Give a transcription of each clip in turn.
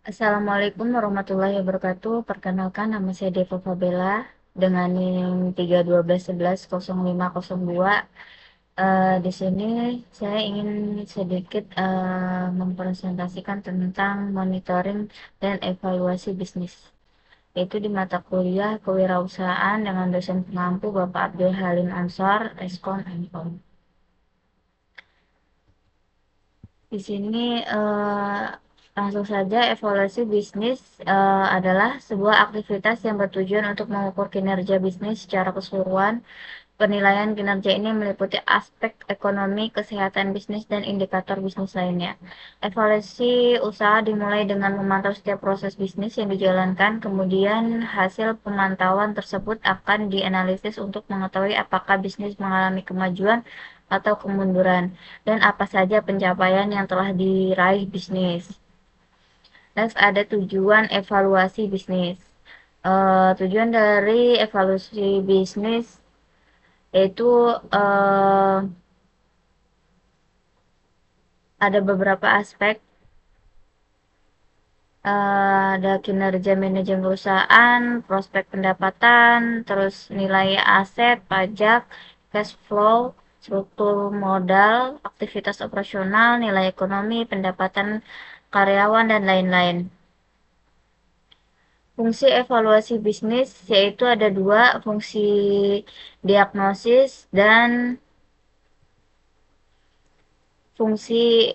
Assalamualaikum warahmatullahi wabarakatuh. Perkenalkan, nama saya Deva Fabela dengan NIM 312110502. Di sini saya ingin sedikit mempresentasikan tentang monitoring dan evaluasi bisnis, yaitu di mata kuliah kewirausahaan dengan dosen pengampu Bapak Abdul Halim Ansor, Eskon MKOM. Di sini langsung saja, evaluasi bisnis adalah sebuah aktivitas yang bertujuan untuk mengukur kinerja bisnis secara keseluruhan. Penilaian kinerja ini meliputi aspek ekonomi, kesehatan bisnis, dan indikator bisnis lainnya. Evaluasi usaha dimulai dengan memantau setiap proses bisnis yang dijalankan, kemudian hasil pemantauan tersebut akan dianalisis untuk mengetahui apakah bisnis mengalami kemajuan atau kemunduran, dan apa saja pencapaian yang telah diraih bisnis. Next, ada tujuan evaluasi bisnis. Tujuan dari evaluasi bisnis yaitu ada beberapa aspek. Ada kinerja manajemen perusahaan, prospek pendapatan, terus nilai aset, pajak, cash flow, struktur modal, aktivitas operasional, nilai ekonomi, pendapatan karyawan, dan lain-lain. Fungsi evaluasi bisnis yaitu ada dua, fungsi diagnosis dan fungsi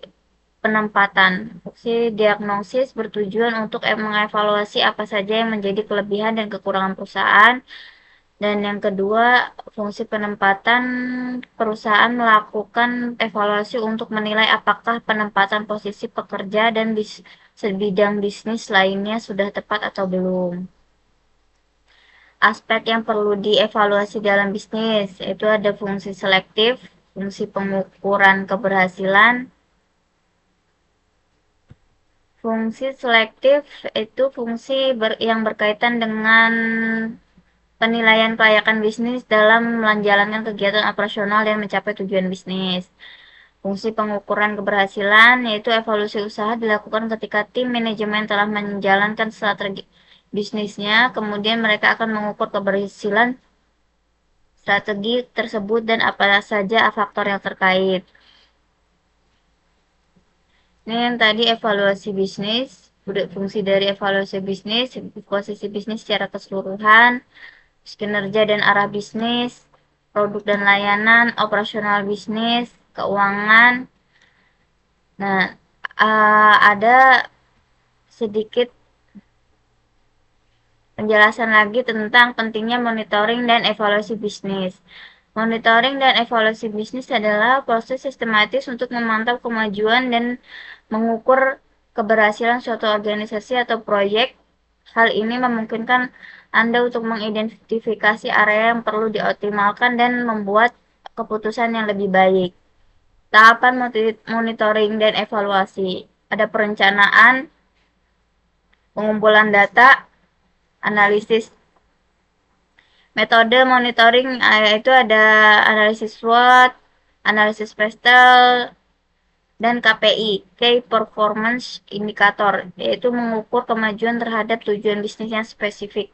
penempatan. Fungsi diagnosis bertujuan untuk mengevaluasi apa saja yang menjadi kelebihan dan kekurangan perusahaan. Dan yang kedua, fungsi penempatan, perusahaan melakukan evaluasi untuk menilai apakah penempatan posisi pekerja dan sebidang bisnis lainnya sudah tepat atau belum. Aspek yang perlu dievaluasi dalam bisnis itu ada fungsi selektif, fungsi pengukuran keberhasilan. Fungsi selektif itu fungsi yang berkaitan dengan penilaian kelayakan bisnis dalam menjalankan kegiatan operasional dan mencapai tujuan bisnis. Fungsi pengukuran keberhasilan yaitu evaluasi usaha dilakukan ketika tim manajemen telah menjalankan strategi bisnisnya, kemudian mereka akan mengukur keberhasilan strategi tersebut dan apa saja faktor yang terkait. Ini yang tadi evaluasi bisnis, fungsi dari evaluasi bisnis, posisi bisnis secara keseluruhan, kinerja dan arah bisnis, produk dan layanan, operasional bisnis, keuangan. Nah, ada sedikit penjelasan lagi tentang pentingnya monitoring dan evaluasi bisnis. Monitoring dan evaluasi bisnis adalah proses sistematis untuk memantau kemajuan dan mengukur keberhasilan suatu organisasi atau proyek. Hal ini memungkinkan Anda untuk mengidentifikasi area yang perlu dioptimalkan dan membuat keputusan yang lebih baik. Tahapan monitoring dan evaluasi. Ada perencanaan, pengumpulan data, analisis. Metode monitoring itu ada analisis SWOT, analisis PESTEL, dan KPI, Key Performance Indicator, yaitu mengukur kemajuan terhadap tujuan bisnis yang spesifik.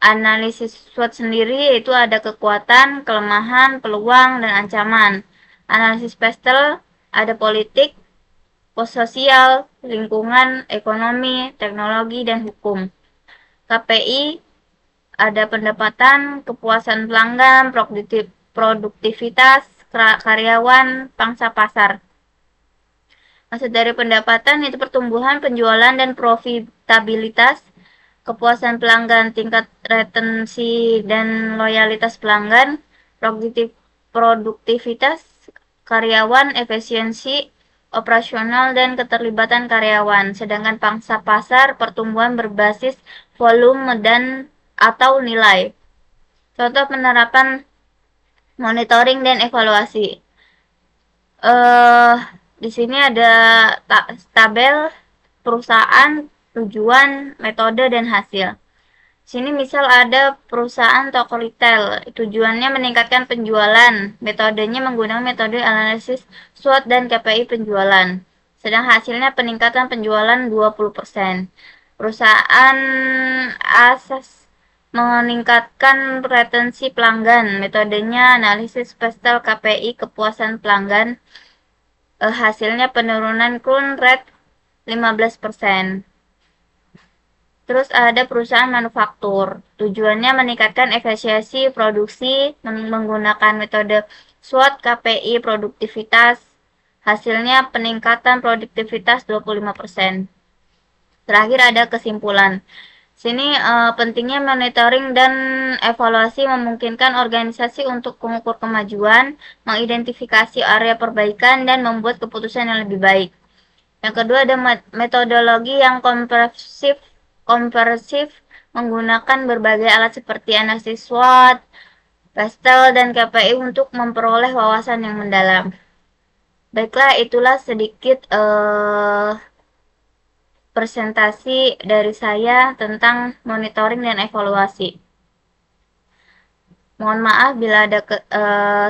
Analisis SWOT sendiri yaitu ada kekuatan, kelemahan, peluang, dan ancaman. Analisis PESTEL ada politik, sosial, lingkungan, ekonomi, teknologi, dan hukum. KPI ada pendapatan, kepuasan pelanggan, produktivitas, karyawan, pangsa pasar. Maksud dari pendapatan itu pertumbuhan, penjualan, dan profitabilitas, kepuasan pelanggan, tingkat retensi dan loyalitas pelanggan, produktivitas karyawan, efisiensi operasional, dan keterlibatan karyawan. Sedangkan pangsa pasar, pertumbuhan berbasis volume dan atau nilai. Contoh penerapan monitoring dan evaluasi. Di sini ada tabel perusahaan, tujuan, metode, dan hasil. Sini misal ada perusahaan toko retail, tujuannya meningkatkan penjualan, metodenya menggunakan metode analisis SWOT dan KPI penjualan. sedang hasilnya peningkatan penjualan 20%. Perusahaan asas meningkatkan retensi pelanggan. Metodenya analisis pastel KPI kepuasan pelanggan. Hasilnya penurunan churn rate 15%. Terus ada perusahaan manufaktur. Tujuannya meningkatkan efisiensi produksi menggunakan metode SWOT KPI produktivitas. Hasilnya peningkatan produktivitas 25%. Terakhir ada kesimpulan. Sini pentingnya monitoring dan evaluasi memungkinkan organisasi untuk mengukur kemajuan, mengidentifikasi area perbaikan, dan membuat keputusan yang lebih baik. Yang kedua ada metodologi yang komprehensif menggunakan berbagai alat seperti analisis SWOT, pastel, dan KPI untuk memperoleh wawasan yang mendalam. Baiklah, itulah sedikit presentasi dari saya tentang monitoring dan evaluasi. Mohon maaf bila ada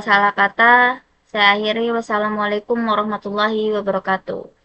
salah kata. Saya akhiri. Wassalamualaikum warahmatullahi wabarakatuh.